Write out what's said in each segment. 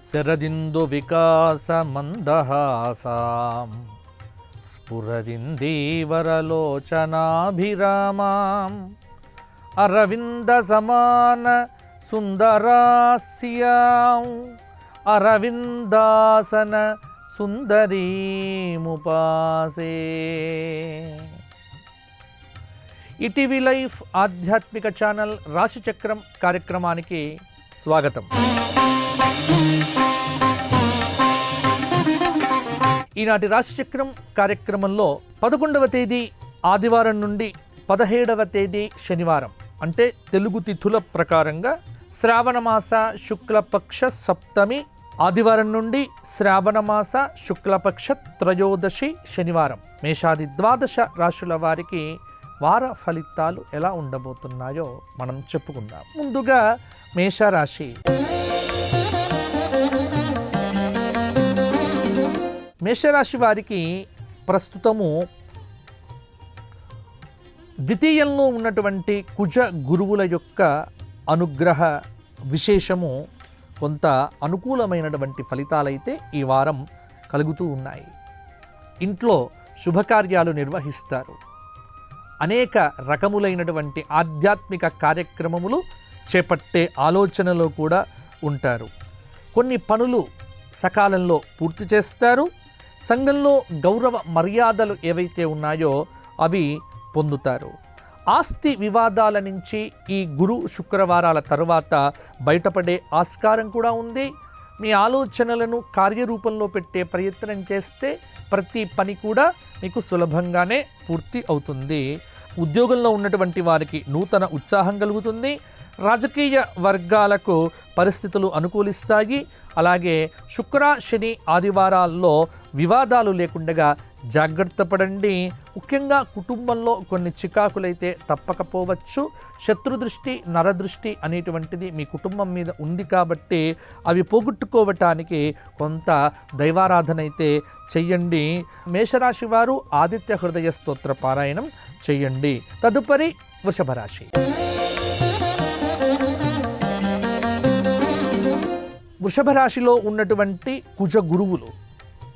శరదిందు వికాస మందహాసాం స్ఫురదిందీవరలోచనాభిరామాం అరవింద సమాన సుందరాస్యాం అరవిందాసన సుందరీముపాసే. ETV life ఆధ్యాత్మిక channel రాశిచక్రం కార్యక్రమానికి స్వాగతం. ఈనాటి రాశిచక్రం కార్యక్రమంలో 11వ తేదీ ఆదివారం నుండి 17వ తేదీ శనివారం అంటే తెలుగు తిథుల ప్రకారంగా శ్రావణమాస శుక్లపక్ష సప్తమి ఆదివారం నుండి శ్రావణమాస శుక్లపక్ష త్రయోదశి శనివారం మేషాది ద్వాదశ రాశుల వారికి వార ఫలితాలు ఎలా ఉండబోతున్నాయో మనం చెప్పుకుందాం. ముందుగా మేషరాశి. మేషరాశి వారికి ప్రస్తుతము ద్వితీయంలో ఉన్నటువంటి కుజ గురువుల యొక్క అనుగ్రహ విశేషము కొంత అనుకూలమైనటువంటి ఫలితాలైతే ఈ వారం కలుగుతూ ఉన్నాయి. ఇంట్లో శుభకార్యాలు నిర్వహిస్తారు. అనేక రకములైనటువంటి ఆధ్యాత్మిక కార్యక్రమములు చేపట్టే ఆలోచనలో కూడా ఉంటారు. కొన్ని పనులు సకాలంలో పూర్తి చేస్తారు. సంఘంలో గౌరవ మర్యాదలు ఏవైతే ఉన్నాయో అవి పొందుతారు. ఆస్తి వివాదాల నుంచి ఈ గురు శుక్రవారాల తరువాత బయటపడే ఆస్కారం కూడా ఉంది. మీ ఆలోచనలను కార్యరూపంలో పెట్టే ప్రయత్నం చేస్తే ప్రతి పని కూడా మీకు సులభంగానే పూర్తి అవుతుంది. ఉద్యోగంలో ఉన్నటువంటి వారికి నూతన ఉత్సాహం కలుగుతుంది. రాజకీయ వర్గాలకు పరిస్థితులు అనుకూలిస్తాయి. అలాగే శుక్ర శని ఆదివారాల్లో వివాదాలు లేకుండా జాగ్రత్త పడండి. ముఖ్యంగా కుటుంబంలో కొన్ని చికాకులైతే తప్పకపోవచ్చు. శత్రుదృష్టి నరదృష్టి అనేటువంటిది మీ కుటుంబం మీద ఉంది కాబట్టి అవి పోగొట్టుకోవటానికి కొంత దైవారాధన అయితే చెయ్యండి. మేషరాశి వారు ఆదిత్య హృదయ స్తోత్ర పారాయణం చెయ్యండి. తదుపరి వృషభ రాశి. వృషభ రాశిలో ఉన్నటువంటి కుజ గురువులు,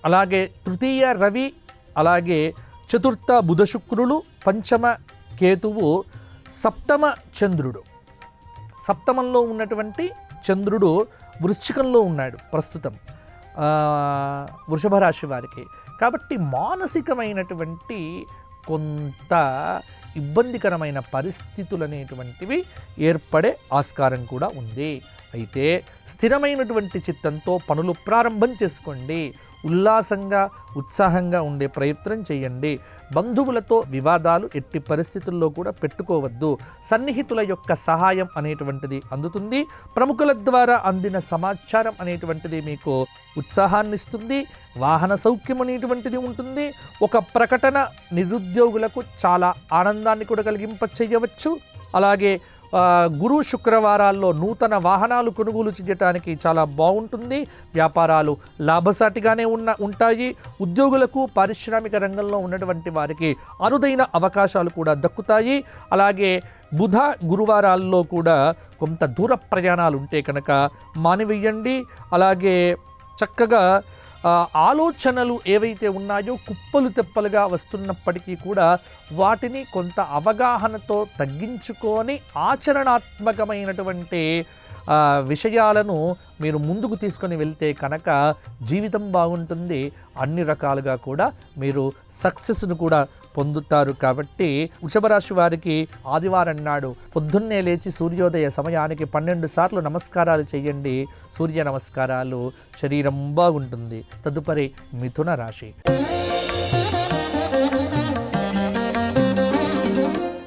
అలాగే తృతీయ రవి, అలాగే చతుర్థ బుధ శుక్రులు, పంచమ కేతువు, సప్తమ చంద్రుడు. సప్తమంలో ఉన్నటువంటి చంద్రుడు వృశ్చికంలో ఉన్నాడు ప్రస్తుతం వృషభ రాశి వారికి. కాబట్టి మానసికమైనటువంటి కొంత ఇబ్బందికరమైన పరిస్థితులు అనేటువంటివి ఏర్పడే ఆస్కారం కూడా ఉంది. అయితే స్థిరమైనటువంటి చిత్తంతో పనులు ప్రారంభం చేసుకోండి. ఉల్లాసంగా ఉత్సాహంగా ఉండే ప్రయత్నం చేయండి. బంధువులతో వివాదాలు ఎట్టి పరిస్థితుల్లో కూడా పెట్టుకోవద్దు. సన్నిహితుల యొక్క సహాయం అనేటువంటిది అందుతుంది. ప్రముఖుల ద్వారా అందిన సమాచారం అనేటువంటిది మీకు ఉత్సాహాన్ని ఇస్తుంది. వాహన సౌఖ్యం అనేటువంటిది ఉంటుంది. ఒక ప్రకటన నిరుద్యోగులకు చాలా ఆనందాన్ని కూడా కలిగింప చేయవచ్చు. అలాగే గురు శుక్రవారాల్లో నూతన వాహనాలు కొనుగోలు చేయడానికి చాలా బాగుంటుంది. వ్యాపారాలు లాభసాటిగానే ఉంటాయి. ఉద్యోగులకు పారిశ్రామిక రంగంలో ఉన్నటువంటి వారికి అరుదైన అవకాశాలు కూడా దక్కుతాయి. అలాగే బుధ గురువారాల్లో కూడా కొంత దూర ప్రయాణాలు ఉంటే కనుక మానివేయండి. అలాగే చక్కగా ఆలోచనలు ఏవైతే ఉన్నాయో కుప్పలు తెప్పలుగా వస్తున్నప్పటికీ కూడా వాటిని కొంత అవగాహనతో తగ్గించుకొని ఆచరణాత్మకమైనటువంటి విషయాలను మీరు ముందుకు తీసుకొని వెళ్తే కనుక జీవితం బాగుంటుంది. అన్ని రకాలుగా కూడా మీరు సక్సెస్ను కూడా పొందుతారు. కాబట్టి వృషభ రాశి వారికి ఆదివారం నాడు పొద్దున్నే లేచి సూర్యోదయ సమయానికి 12 సార్లు నమస్కారాలు చేయండి. సూర్య నమస్కారాలు, శరీరం బాగుంటుంది. తదుపరి మిథున రాశి.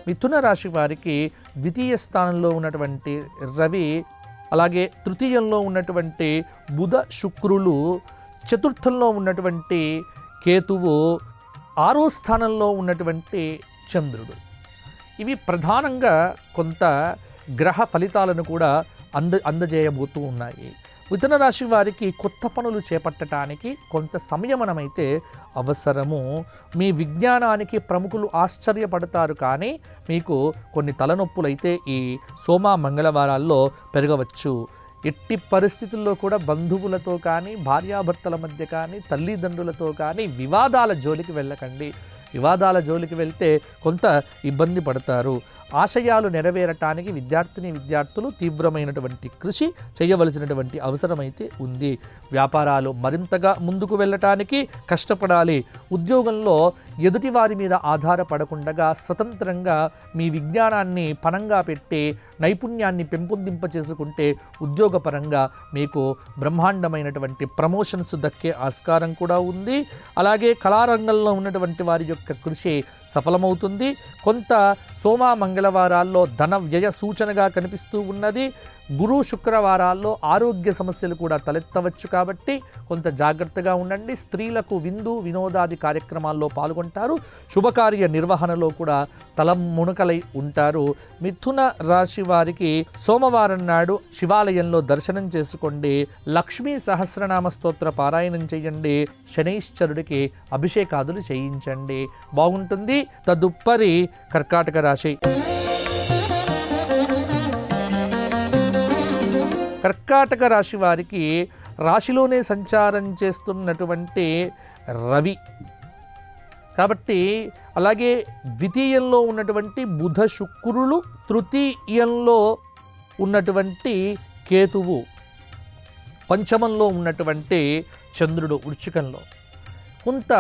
మిథున రాశి వారికి ద్వితీయ స్థానంలో ఉన్నటువంటి రవి, అలాగే తృతీయంలో ఉన్నటువంటి బుధ శుక్రులు, చతుర్థంలో ఉన్నటువంటి కేతువు, 6వ స్థానంలో ఉన్నటువంటి చంద్రుడు. ఇవి ప్రధానంగా కొంత గ్రహ ఫలితాలను కూడా అందజేయబోతూ ఉన్నాయి. మిథున రాశి వారికి కొత్త పనులు చేపట్టడానికి కొంత సంయమనమైతే అవసరము. మీ విజ్ఞానానికి ప్రముఖులు ఆశ్చర్యపడతారు, కానీ మీకు కొన్ని తలనొప్పులైతే ఈ సోమ మంగళవారాల్లో పెరగవచ్చు. ఎట్టి పరిస్థితుల్లో కూడా బంధువులతో కానీ, భార్యాభర్తల మధ్య కానీ, తల్లిదండ్రులతో కానీ వివాదాల జోలికి వెళ్ళకండి. వివాదాల జోలికి వెళ్తే కొంత ఇబ్బంది పడతారు. ఆశయాలు నెరవేరటానికి విద్యార్థులు తీవ్రమైనటువంటి కృషి చేయవలసినటువంటి అవసరమైతే ఉంది. వ్యాపారాలు మరింతగా ముందుకు వెళ్ళటానికి కష్టపడాలి. ఉద్యోగంలో ఎదుటివారి మీద ఆధారపడకుండా స్వతంత్రంగా మీ విజ్ఞానాన్ని పణంగా పెట్టి నైపుణ్యాన్ని పెంపొందింపచేసుకుంటే ఉద్యోగపరంగా మీకు బ్రహ్మాండమైనటువంటి ప్రమోషన్స్ దక్కే ఆస్కారం కూడా ఉంది. అలాగే కళారంగంలో ఉన్నటువంటి వారి యొక్క కృషి సఫలమవుతుంది. కొంత సోమ మంగళవారాల్లో ధన వ్యయ సూచనగా కనిపిస్తూ ఉన్నది. గురు శుక్రవారాల్లో ఆరోగ్య సమస్యలు కూడా తలెత్తవచ్చు కాబట్టి కొంత జాగ్రత్తగా ఉండండి. స్త్రీలకు విందు వినోదాది కార్యక్రమాల్లో పాల్గొంటారు. శుభకార్య నిర్వహణలో కూడా తలమునకలై ఉంటారు. మిథున రాశి వారికి సోమవారం నాడు శివాలయంలో దర్శనం చేసుకోండి. లక్ష్మీ సహస్రనామ స్తోత్ర పారాయణం చేయండి. శనైశ్చరుడికి అభిషేకాదులు చేయించండి, బాగుంటుంది. తదుపరి కర్కాటక రాశి. కర్కాటక రాశి వారికి రాశిలోనే సంచారం చేస్తున్నటువంటి రవి కాబట్టి, అలాగే ద్వితీయంలో ఉన్నటువంటి బుధ శుక్రులు, తృతీయంలో ఉన్నటువంటి కేతువు, పంచమంలో ఉన్నటువంటి చంద్రుడు వృశ్చికంలో. కొంత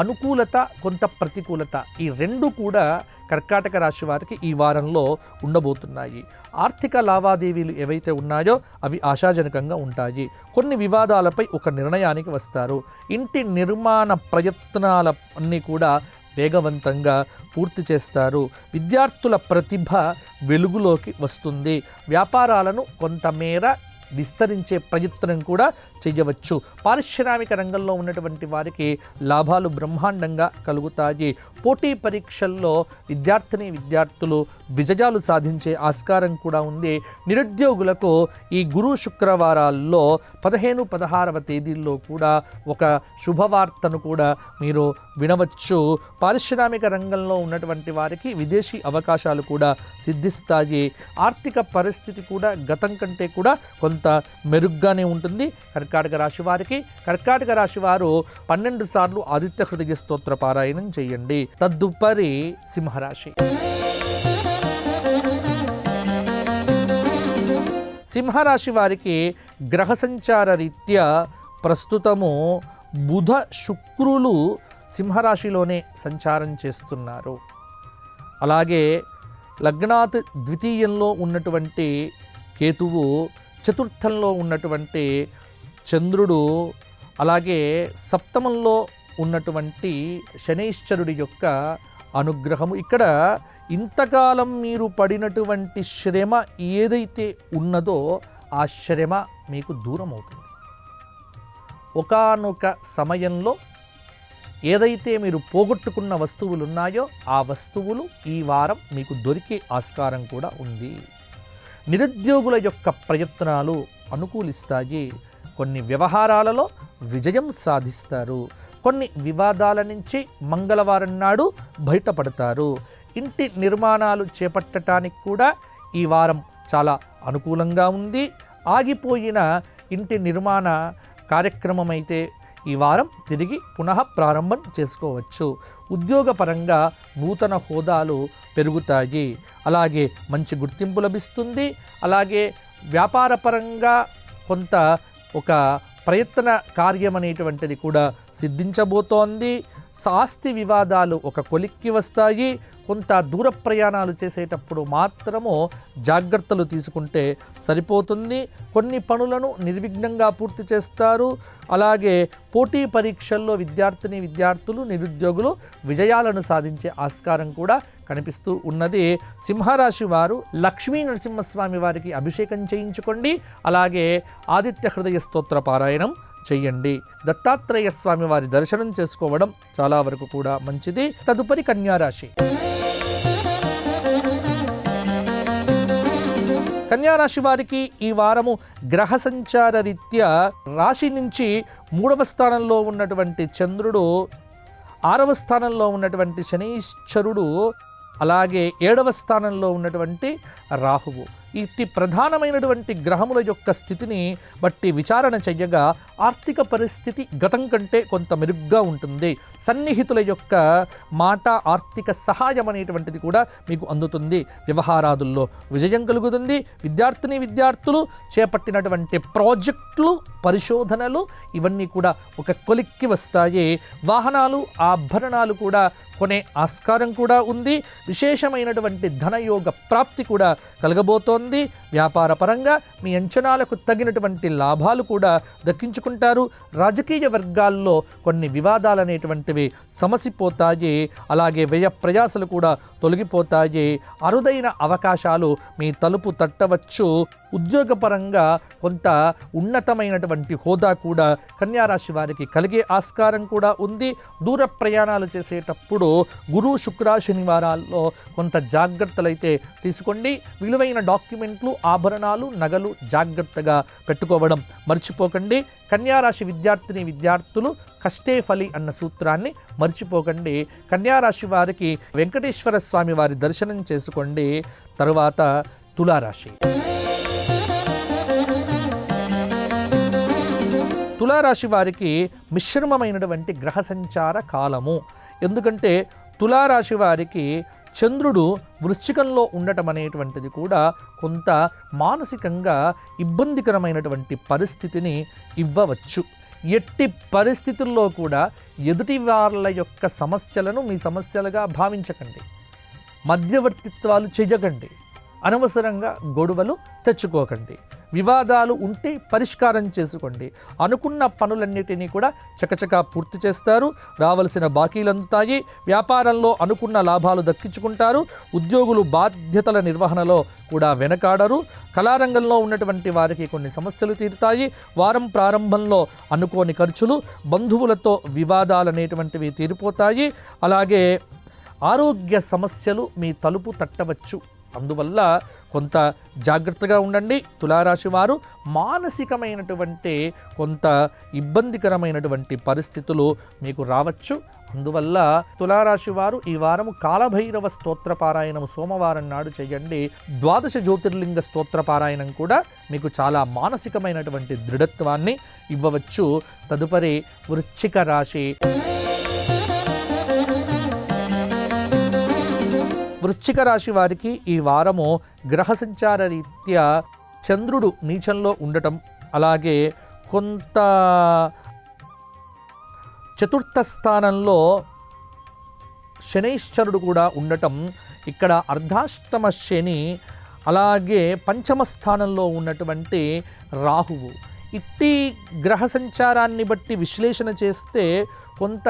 అనుకూలత, కొంత ప్రతికూలత, ఈ రెండు కూడా కర్కాటక రాశి వారికి ఈ వారంలో ఉండబోతున్నాయి. ఆర్థిక లావాదేవీలు ఏవైతే ఉన్నాయో అవి ఆశాజనకంగా ఉంటాయి. కొన్ని వివాదాలపై ఒక నిర్ణయానికి వస్తారు. ఇంటి నిర్మాణ ప్రయత్నాలన్నీ కూడా వేగవంతంగా పూర్తి చేస్తారు. విద్యార్థుల ప్రతిభ వెలుగులోకి వస్తుంది. వ్యాపారాలను కొంతమేర విస్తరించే ప్రయత్నం కూడా చేయవచ్చు. పారిశ్రామిక రంగంలో ఉన్నటువంటి వారికి లాభాలు బ్రహ్మాండంగా కలుగుతాయి. పోటీ పరీక్షల్లో విద్యార్థులు విజయాలు సాధించే ఆస్కారం కూడా ఉంది. నిరుద్యోగులకు ఈ గురు శుక్రవారాల్లో 15, 16వ తేదీల్లో కూడా ఒక శుభవార్తను కూడా మీరు వినవచ్చు. పారిశ్రామిక రంగంలో ఉన్నటువంటి వారికి విదేశీ అవకాశాలు కూడా సిద్ధిస్తాయి. ఆర్థిక పరిస్థితి కూడా గతం కంటే కూడా కొంత మెరుగ్గానే ఉంటుంది కర్కాటక రాశి వారికి. కర్కాటక రాశి వారు 12 సార్లు ఆదిత్య హృదయ స్తోత్ర పారాయణం చేయండి. తదుపరి సింహరాశి. సింహరాశి వారికి గ్రహ సంచార రీత్యా ప్రస్తుతము బుధ శుక్రులు సింహరాశిలోనే సంచారం చేస్తున్నారు. అలాగే లగ్నాత్ ద్వితీయంలో ఉన్నటువంటి కేతువు, చతుర్థంలో ఉన్నటువంటి చంద్రుడు, అలాగే సప్తమంలో ఉన్నటువంటి శనైశ్చరుడి యొక్క అనుగ్రహము. ఇక్కడ ఇంతకాలం మీరు పడినటువంటి శ్రమ ఏదైతే ఉన్నదో ఆ శ్రమ మీకు దూరం అవుతుంది. ఒకానొక సమయంలో ఏదైతే మీరు పోగొట్టుకున్న వస్తువులు ఉన్నాయో ఆ వస్తువులు ఈ వారం మీకు దొరికే ఆస్కారం కూడా ఉంది. నిరుద్యోగుల యొక్క ప్రయత్నాలు అనుకూలిస్తాయి. కొన్ని వ్యవహారాలలో విజయం సాధిస్తారు. కొన్ని వివాదాల నుంచి మంగళవారం నాడు బయటపడతారు. ఇంటి నిర్మాణాలు చేపట్టడానికి కూడా ఈ వారం చాలా అనుకూలంగా ఉంది. ఆగిపోయిన ఇంటి నిర్మాణ కార్యక్రమం అయితే ఈ వారం తిరిగి పునః ప్రారంభం చేసుకోవచ్చు. ఉద్యోగపరంగా నూతన హోదాలు పెరుగుతాయి. అలాగే మంచి గుర్తింపు లభిస్తుంది. అలాగే వ్యాపారపరంగా కొంత ఒక ప్రయత్న కార్యం అనేటువంటిది కూడా సిద్ధించబోతోంది. ఆస్తి వివాదాలు ఒక కొలిక్కి వస్తాయి. కొంత దూర ప్రయాణాలు చేసేటప్పుడు మాత్రము జాగ్రత్తలు తీసుకుంటే సరిపోతుంది. కొన్ని పనులను నిర్విఘ్నంగా పూర్తి చేస్తారు. అలాగే పోటీ పరీక్షల్లో విద్యార్థులు నిరుద్యోగులు విజయాలను సాధించే ఆస్కారం కూడా కనిపిస్తూ ఉన్నది. సింహరాశి వారు లక్ష్మీ నరసింహస్వామి వారికి అభిషేకం చేయించుకోండి. అలాగే ఆదిత్య హృదయ స్తోత్ర పారాయణం చెయ్యండి. దత్తాత్రేయ స్వామి వారి దర్శనం చేసుకోవడం చాలా వరకు కూడా మంచిది. తదుపరి కన్యారాశి. కన్యారాశి వారికి ఈ వారము గ్రహ సంచార రీత్యా రాశి నుంచి 3వ స్థానంలో ఉన్నటువంటి చంద్రుడు, 6వ స్థానంలో ఉన్నటువంటి శనైశ్చరుడు, అలాగే 7వ స్థానంలో ఉన్నటువంటి రాహువు, ఇట్టి ప్రధానమైనటువంటి గ్రహముల యొక్క స్థితిని బట్టి విచారణ చెయ్యగా ఆర్థిక పరిస్థితి గతం కంటే కొంత మెరుగ్గా ఉంటుంది. సన్నిహితుల యొక్క మాట, ఆర్థిక సహాయం అనేటువంటిది కూడా మీకు అందుతుంది. వ్యవహారాదుల్లో విజయం కలుగుతుంది. విద్యార్థులు చేపట్టినటువంటి ప్రాజెక్టులు, పరిశోధనలు ఇవన్నీ కూడా ఒక కొలిక్కి వస్తాయి. వాహనాలు, ఆభరణాలు కూడా కొనే ఆస్కారం కూడా ఉంది. విశేషమైనటువంటి ధనయోగ ప్రాప్తి కూడా కలగబోతోంది. వ్యాపార పరంగా మీ అంచనాలకు తగినటువంటి లాభాలు కూడా దక్కించుకుంటారు. రాజకీయ వర్గాల్లో కొన్ని వివాదాలు అనేటువంటివి సమసిపోతాయి. అలాగే వ్యయ ప్రయాసలు కూడా తొలగిపోతాయి. అరుదైన అవకాశాలు మీ తలుపు తట్టవచ్చు. ఉద్యోగపరంగా కొంత ఉన్నతమైనటువంటి హోదా కూడా కన్యారాశి వారికి కలిగే ఆస్కారం కూడా ఉంది. దూర ప్రయాణాలు చేసేటప్పుడు గురు, శుక్ర, శనివారాల్లో కొంత జాగ్రత్తలు అయితే తీసుకోండి. విలువైన డాక్యుమెంట్లు, ఆభరణాలు, నగలు జాగ్రత్తగా పెట్టుకోవడం మర్చిపోకండి. కన్యారాశి విద్యార్థులు కష్టే ఫలి అన్న సూత్రాన్ని మర్చిపోకండి. కన్యారాశి వారికి వెంకటేశ్వర స్వామి వారి దర్శనం చేసుకోండి. తరువాత తులారాశి. తులారాశి వారికి మిశ్రమమైనటువంటి గ్రహ సంచార కాలము. ఎందుకంటే తులారాశి వారికి చంద్రుడు వృశ్చికంలో ఉండటం అనేటువంటిది కూడా కొంత మానసికంగా ఇబ్బందికరమైనటువంటి పరిస్థితిని ఇవ్వవచ్చు. ఎట్టి పరిస్థితుల్లో కూడా ఎదుటి వాళ్ళ యొక్క సమస్యలను మీ సమస్యలుగా భావించకండి. మధ్యవర్తిత్వాలు చేయకండి. అనవసరంగా గొడవలు తెచ్చుకోకండి. వివాదాలు ఉంటే పరిష్కారం చేసుకోండి. అనుకున్న పనులన్నిటినీ కూడా చకచకా పూర్తి చేస్తారు. రావలసిన బాకీలు అందుతాయి. వ్యాపారంలో అనుకున్న లాభాలు దక్కించుకుంటారు. ఉద్యోగులు బాధ్యతల నిర్వహణలో కూడా వెనకాడరు. కళారంగంలో ఉన్నటువంటి వారికి కొన్ని సమస్యలు తీరుతాయి. వారం ప్రారంభంలో అనుకోని ఖర్చులు, బంధువులతో వివాదాలు అనేటువంటివి తీరిపోతాయి. అలాగే ఆరోగ్య సమస్యలు మీ తలుపు తట్టవచ్చు. అందువల్ల కొంత జాగ్రత్తగా ఉండండి. తులారాశి వారు మానసికమైనటువంటి కొంత ఇబ్బందికరమైనటువంటి పరిస్థితులు మీకు రావచ్చు. అందువల్ల తులారాశి వారు ఈ వారము కాలభైరవ స్తోత్ర పారాయణం సోమవారం నాడు చేయండి. 12 జ్యోతిర్లింగ స్తోత్ర పారాయణం కూడా మీకు చాలా మానసికమైనటువంటి దృఢత్వాన్ని ఇవ్వవచ్చు. తదుపరి వృశ్చిక రాశి. వృశ్చిక రాశి వారికి ఈ వారము గ్రహ సంచార రీత్యా చంద్రుడు నీచంలో ఉండటం, అలాగే కొంత చతుర్థ స్థానంలో శనైశ్చరుడు కూడా ఉండటం, ఇక్కడ అర్ధాష్టమ శని, అలాగే పంచమ స్థానంలో ఉన్నటువంటి రాహువు. ఇట్టి గ్రహ సంచారాన్ని బట్టి విశ్లేషణ చేస్తే కొంత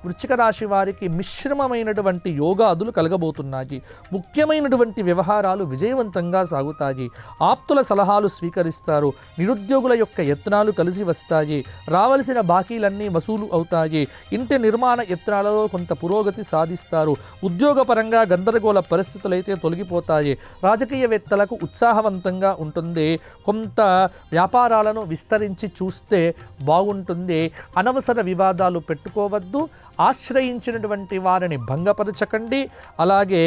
వృశ్చిక రాశి వారికి మిశ్రమమైనటువంటి యోగాదులు కలగబోతున్నాయి. ముఖ్యమైనటువంటి వ్యవహారాలు విజయవంతంగా సాగుతాయి. ఆప్తుల సలహాలు స్వీకరిస్తారు. నిరుద్యోగుల యొక్క యత్నాలు కలిసి వస్తాయి. రావలసిన బాకీలన్నీ వసూలు అవుతాయి. ఇంటి నిర్మాణ యత్నాలలో కొంత పురోగతి సాధిస్తారు. ఉద్యోగపరంగా గందరగోళ పరిస్థితులైతే తొలగిపోతాయి. రాజకీయవేత్తలకు ఉత్సాహవంతంగా ఉంటుంది. కొంత వ్యాపారాలను విస్తరించి చూస్తే బాగుంటుంది. అనవసర వివాదాలు పెట్టుకోవద్దు. ఆశ్రయించినటువంటి వారిని భంగపరచకండి. అలాగే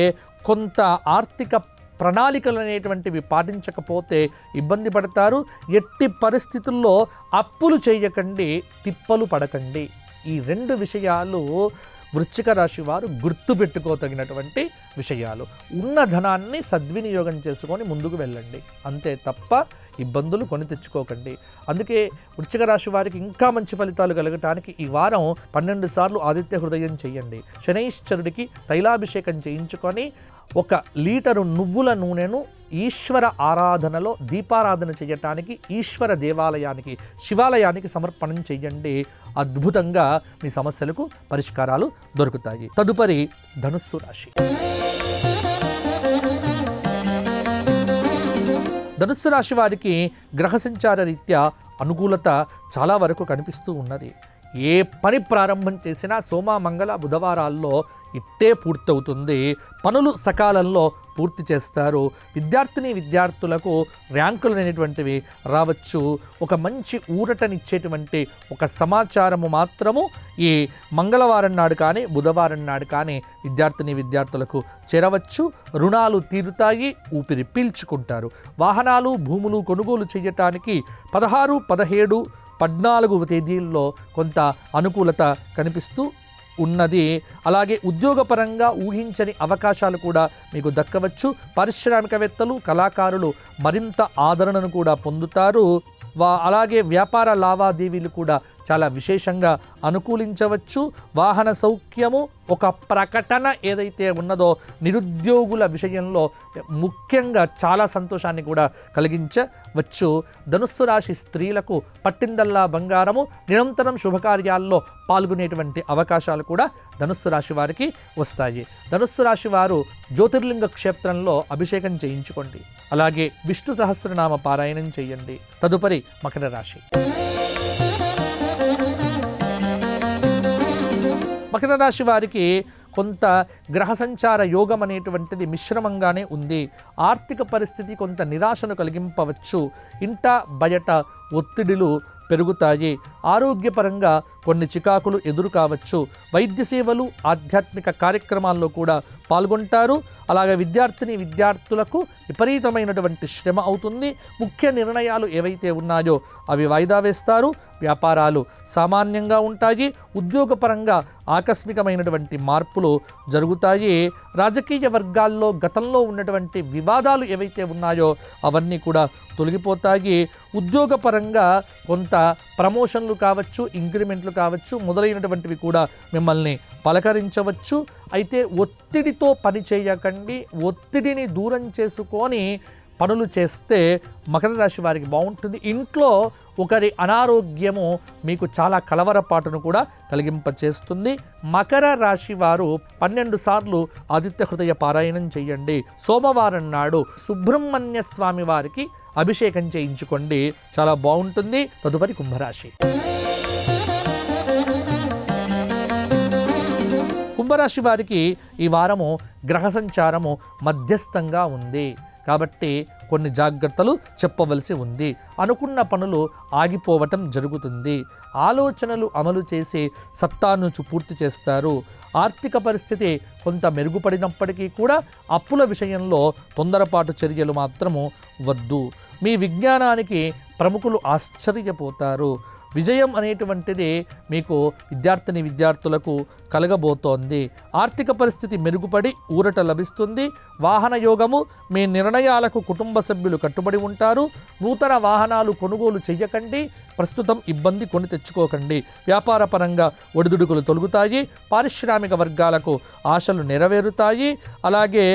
కొంత ఆర్థిక ప్రణాళికలు అనేటువంటివి పాటించకపోతే ఇబ్బంది పడతారు. ఎట్టి పరిస్థితుల్లో అప్పులు చేయకండి, తిప్పలు పడకండి. ఈ 2 విషయాలు వృశ్చిక రాశి వారు గుర్తుపెట్టుకోదగినటువంటి విషయాలు. ఉన్న ధనాన్ని సద్వినియోగం చేసుకొని ముందుకు వెళ్ళండి, అంతే తప్ప ఇబ్బందులు కొని తెచ్చుకోకండి. అందుకే వృశ్చిక రాశి వారికి ఇంకా మంచి ఫలితాలు కలగటానికి ఈ వారం 12 సార్లు ఆదిత్య హృదయం చేయండి. శనైశ్చరుడికి తైలాభిషేకం చేయించుకొని 1 లీటరు నువ్వుల నూనెను ఈశ్వర ఆరాధనలో దీపారాధన చేయటానికి ఈశ్వర దేవాలయానికి, శివాలయానికి సమర్పణం చేయండి. అద్భుతంగా మీ సమస్యలకు పరిష్కారాలు దొరుకుతాయి. తదుపరి ధనుస్సు రాశి. ధనుస్సు రాశి వారికి గ్రహ సంచార రీత్యా అనుకూలత చాలా వరకు కనిపిస్తూ ఉన్నది. ఏ పని ప్రారంభం చేసినా సోమ మంగళ బుధవారాల్లో ఇట్టే పూర్తవుతుంది. పనులు సకాలంలో పూర్తి చేస్తారు. విద్యార్థులకు ర్యాంకులు అనేటువంటివి రావచ్చు. ఒక మంచి ఊరటనిచ్చేటువంటి ఒక సమాచారము మాత్రము ఈ మంగళవారం నాడు కానీ బుధవారం నాడు కానీ విద్యార్థులకు చేరవచ్చు. రుణాలు తీరుతాయి, ఊపిరి పీల్చుకుంటారు. వాహనాలు భూములు కొనుగోలు చేయటానికి 16, 17, 14వ తేదీల్లో కొంత అనుకూలత కనిపిస్తూ ఉన్నది. అలాగే ఉద్యోగపరంగా ఊహించని అవకాశాలు కూడా మీకు దక్కవచ్చు. పారిశ్రామికవేత్తలు, కళాకారులు మరింత ఆదరణను కూడా పొందుతారు. అలాగే వ్యాపార లావాదేవీలు కూడా చాలా విశేషంగా అనుకూలించవచ్చు. వాహన సౌఖ్యము, ఒక ప్రకటన ఏదైతే ఉన్నదో నిరుద్యోగుల విషయంలో ముఖ్యంగా చాలా సంతోషాన్ని కూడా కలిగించవచ్చు. ధనుస్సు రాశి స్త్రీలకు పట్టిందల్లా బంగారము, నిరంతరం శుభకార్యాల్లో పాల్గొనేటువంటి అవకాశాలు కూడా ధనుస్సు రాశి వారికి వస్తాయి. ధనుస్సు రాశి వారు జ్యోతిర్లింగ క్షేత్రంలో అభిషేకం చేయించుకోండి. అలాగే విష్ణు సహస్రనామ పారాయణం చేయండి. తదుపరి మకర రాశి. మకర రాశి వారికి కొంత గ్రహ సంచార యోగం అనేటువంటిది మిశ్రమంగానే ఉంది. ఆర్థిక పరిస్థితి కొంత నిరాశను కలిగింపవచ్చు. ఇంట బయట ఒత్తిడిలు పెరుగుతాయి. ఆరోగ్యపరంగా కొన్ని చికాకులు ఎదురు కావచ్చు. వైద్య సేవలు, ఆధ్యాత్మిక కార్యక్రమాల్లో కూడా పాల్గొంటారు. అలాగే విద్యార్థులకు విపరీతమైనటువంటి శ్రమ అవుతుంది. ముఖ్య నిర్ణయాలు ఏవైతే ఉన్నాయో అవి వాయిదా వేస్తారు. వ్యాపారాలు సామాన్యంగా ఉంటాయి. ఉద్యోగపరంగా ఆకస్మికమైనటువంటి మార్పులు జరుగుతాయి. రాజకీయ వర్గాల్లో గతంలో ఉన్నటువంటి వివాదాలు ఏవైతే ఉన్నాయో అవన్నీ కూడా తొలగిపోతాయి. ఉద్యోగపరంగా కొంత ప్రమోషన్లు కావచ్చు, ఇంక్రిమెంట్లు కావచ్చు, మొదలైనటువంటివి కూడా మిమ్మల్ని పలకరించవచ్చు. అయితే ఒత్తిడితో పని చేయకండి. ఒత్తిడిని దూరం చేసుకొని పనులు చేస్తే మకర రాశి వారికి బాగుంటుంది. ఇంట్లో ఒకరి అనారోగ్యము మీకు చాలా కలవరపాటును కూడా కలిగింపచేస్తుంది. మకర రాశి వారు 12 సార్లు ఆదిత్య హృదయ పారాయణం చేయండి. సోమవారం నాడు సుబ్రహ్మణ్య స్వామి వారికి అభిషేకం చేయించుకోండి, చాలా బాగుంటుంది. తదుపరి కుంభరాశి. కుంభరాశి వారికి ఈ వారము గ్రహ సంచారము మధ్యస్థంగా ఉంది కాబట్టి కొన్ని జాగ్రత్తలు చెప్పవలసి ఉంది. అనుకున్న పనులు ఆగిపోవటం జరుగుతుంది. ఆలోచనలు అమలు చేసి సత్తాను పూర్తి చేస్తారు. ఆర్థిక పరిస్థితి కొంత మెరుగుపడినప్పటికీ కూడా అప్పుల విషయంలో తొందరపాటు చర్యలు మాత్రము వద్దు. మీ విజ్ఞానానికి ప్రముఖులు ఆశ్చర్యపోతారు. విజయం అనేటువంటిది మీకు విద్యార్థులకు కలగబోతోంది. ఆర్థిక పరిస్థితి మెరుగుపడి ఊరట లభిస్తుంది. వాహన యోగము, మీ నిర్ణయాలకు కుటుంబ సభ్యులు కట్టుబడి ఉంటారు. నూతన వాహనాలు కొనుగోలు చెయ్యకండి. ప్రస్తుతం ఇబ్బంది కొని తెచ్చుకోకండి. వ్యాపార పరంగా ఒడిదుడుకులు తొలగుతాయి. పారిశ్రామిక వర్గాలకు ఆశలు నెరవేరుతాయి. అలాగే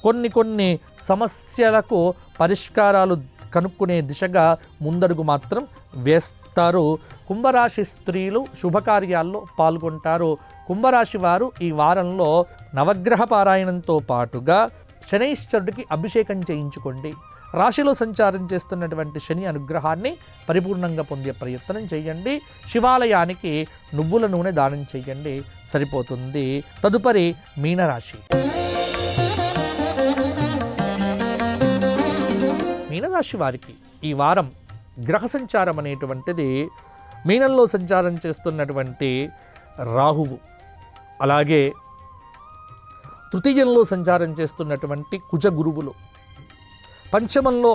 కొన్ని సమస్యలకు పరిష్కారాలు కనుక్కునే దిశగా ముందడుగు మాత్రం వేస్తారు. కుంభరాశి స్త్రీలు శుభకార్యాల్లో పాల్గొంటారు. కుంభరాశి వారు ఈ వారంలో నవగ్రహ పారాయణంతో పాటుగా శనైశ్వరుడికి అభిషేకం చేయించుకోండి. రాశిలో సంచారం చేస్తున్నటువంటి శని అనుగ్రహాన్ని పరిపూర్ణంగా పొందే ప్రయత్నం చేయండి. శివాలయానికి నువ్వుల నూనె దానం చేయండి, సరిపోతుంది. తదుపరి మీనరాశి. మీనరాశి వారికి ఈ వారం గ్రహ సంచారం అనేటువంటిది మీనంలో సంచారం చేస్తున్నటువంటి రాహువు, అలాగే తృతీయంలో సంచారం చేస్తున్నటువంటి కుజ గురువులు, పంచమంలో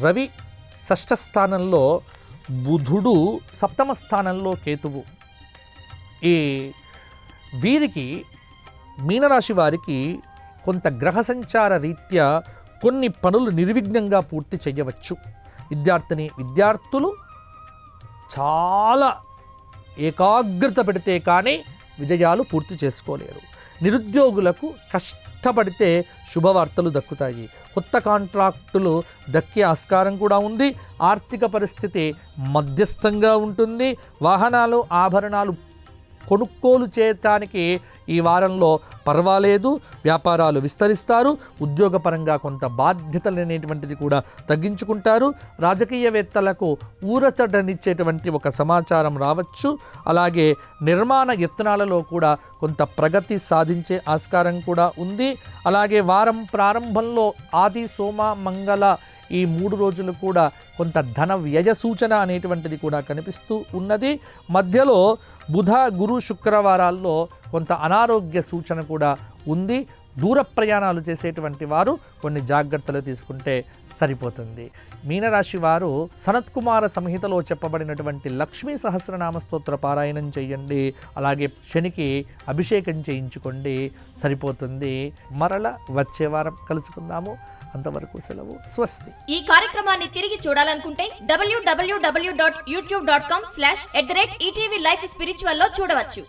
రవి, షష్ఠ స్థానంలో బుధుడు, సప్తమ స్థానంలో కేతువు. ఈ వీరికి మీనరాశి వారికి కొంత గ్రహ సంచార రీత్యా కొన్ని పనులు నిర్విఘ్నంగా పూర్తి చేయవచ్చు. విద్యార్థులు చాలా ఏకాగ్రత పెడితే కానీ విజయాలు పూర్తి చేసుకోలేరు. నిరుద్యోగులకు కష్టపడితే శుభవార్తలు దక్కుతాయి. కొత్త కాంట్రాక్టులు దక్కే ఆస్కారం కూడా ఉంది. ఆర్థిక పరిస్థితి మధ్యస్థంగా ఉంటుంది. వాహనాలు, ఆభరణాలు కొనుగోలు చేయటానికి ఈ వారంలో పర్వాలేదు, వ్యాపారాలు విస్తరిస్తారు, ఉద్యోగపరంగా కొంత బాధ్యతలు అనేటువంటిది కూడా తగ్గించుకుంటారు, రాజకీయవేత్తలకు ఊరచటనిచ్చేటువంటి ఒక సమాచారం రావచ్చు, అలాగే నిర్మాణ యత్నాలలో కూడా కొంత ప్రగతి సాధించే ఆస్కారం కూడా ఉంది. అలాగే వారం ప్రారంభంలో ఆది, సోమ, మంగళ ఈ 3 రోజులు కూడా కొంత ధన వ్యయ సూచన అనేటువంటిది కూడా కనిపిస్తూ ఉన్నది. మధ్యలో బుధ, గురు, శుక్రవారాల్లో కొంత అనారోగ్య సూచన కూడా ఉంది. దూర ప్రయాణాలు చేసేటువంటి వారు కొన్ని జాగ్రత్తలు తీసుకుంటే సరిపోతుంది. మీనరాశి వారు సనత్కుమార సంహితలో చెప్పబడినటువంటి లక్ష్మీ సహస్రనామ స్తోత్ర పారాయణం చేయండి. అలాగే శనికి అభిషేకం చేయించుకోండి, సరిపోతుంది. మరల వచ్చే వారం కలుసుకుందాము. అంతవరకు సెలవు. స్వస్తి. ఈ కార్యక్రమాన్ని తిరిగి చూడాలనుకుంటే www.youtube.com/@ETV Life Spiritual లో చూడవచ్చు.